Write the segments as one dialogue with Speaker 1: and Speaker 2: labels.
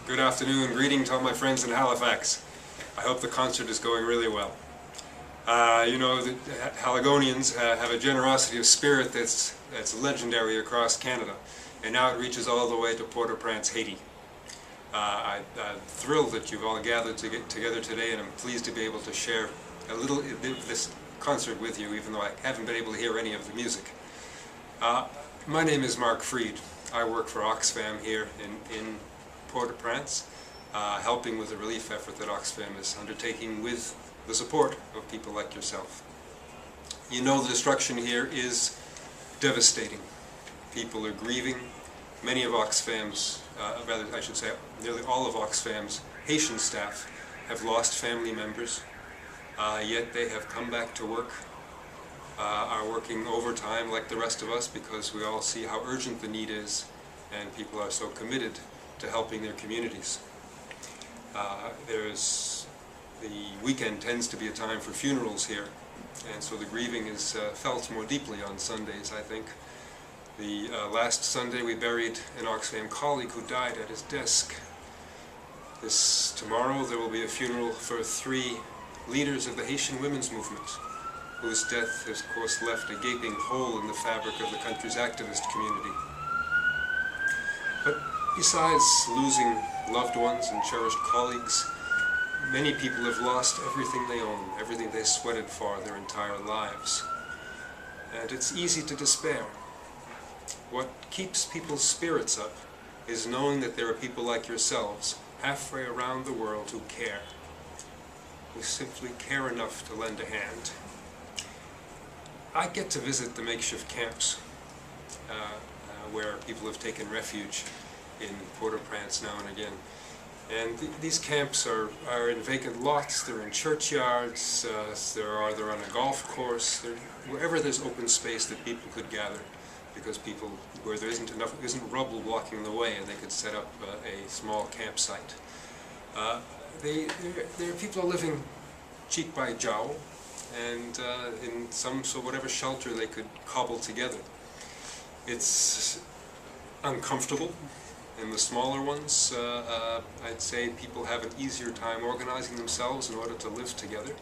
Speaker 1: Good afternoon. Greeting to all my friends in Halifax. I hope the concert is going really well. You know, the Haligonians have a generosity of spirit that's legendary across Canada, and now it reaches all the way to Port-au-Prince, Haiti. I'm thrilled that you've all gathered to get together today, and I'm pleased to be able to share a little bit of this concert with you, even though I haven't been able to hear any of the music. My name is Mark Fried. I work for Oxfam here in Port-au-Prince, helping with the relief effort that Oxfam is undertaking with the support of people like yourself. You know, the destruction here is devastating. People are grieving. Many of Oxfam's, rather I should say nearly all of Oxfam's Haitian staff have lost family members, yet they have come back to work, are working overtime like the rest of us because we all see how urgent the need is, and people are so committed to helping their communities. The weekend tends to be a time for funerals here, and so the grieving is felt more deeply on Sundays, I think. The last Sunday we buried an Oxfam colleague who died at his desk. Tomorrow there will be a funeral for 3 leaders of the Haitian women's movement, whose death has of course left a gaping hole in the fabric of the country's activist community. But besides losing loved ones and cherished colleagues, many people have lost everything they own, everything they sweated for their entire lives. And it's easy to despair. What keeps people's spirits up is knowing that there are people like yourselves halfway around the world who care, who simply care enough to lend a hand. I get to visit the makeshift camps where people have taken refuge in Port-au-Prince now and again. And these camps are in vacant lots, they're in churchyards, they're on a golf course, wherever there's open space that people could gather, because where there isn't rubble blocking the way, and they could set up a small campsite. People are living cheek by jowl, and in whatever shelter they could cobble together. It's uncomfortable. In the smaller ones, I'd say people have an easier time organizing themselves in order to live together.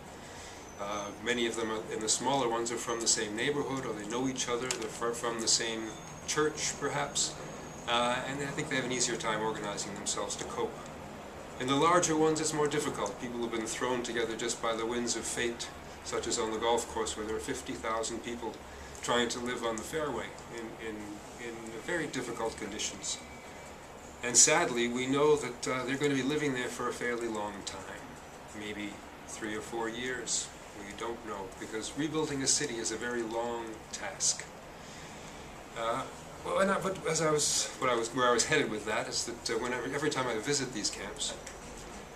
Speaker 1: Many of them in the smaller ones are from the same neighborhood, or they know each other, they're from the same church perhaps, and I think they have an easier time organizing themselves to cope. In the larger ones it's more difficult. People have been thrown together just by the winds of fate, such as on the golf course where there are 50,000 people trying to live on the fairway in very difficult conditions. And sadly, we know that they're going to be living there for a fairly long time, maybe 3 or 4 years. We don't know, because rebuilding a city is a very long task. Where I was headed with that is that every time I visit these camps,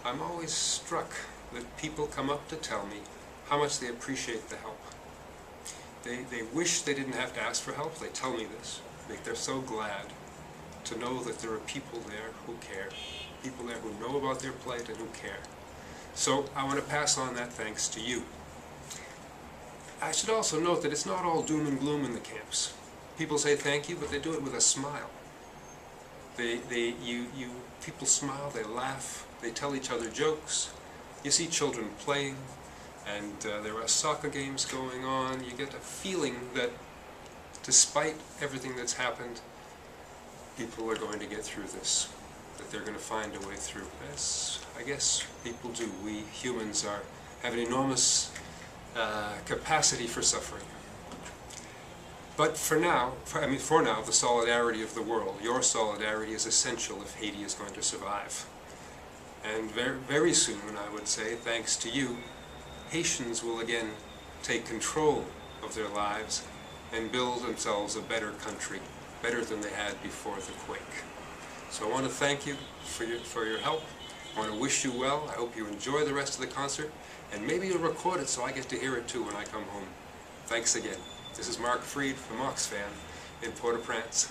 Speaker 1: I'm always struck that people come up to tell me how much they appreciate the help. They wish they didn't have to ask for help. They tell me this. They're so glad to know that there are people there who care, people there who know about their plight and who care. So I want to pass on that thanks to you. I should also note that it's not all doom and gloom in the camps. People say thank you, but they do it with a smile. People smile, they laugh, they tell each other jokes. You see children playing, and there are soccer games going on. You get a feeling that despite everything that's happened, people are going to get through this, that they're going to find a way through. As I guess people do. We humans have an enormous capacity for suffering. But for now, the solidarity of the world, your solidarity is essential if Haiti is going to survive. And very, very soon, I would say, thanks to you, Haitians will again take control of their lives and build themselves a better country, better than they had before the quake. So I want to thank you for your help. I want to wish you well. I hope you enjoy the rest of the concert, and maybe you'll record it so I get to hear it too when I come home. Thanks again. This is Mark Fried from Oxfam in Port-au-Prince.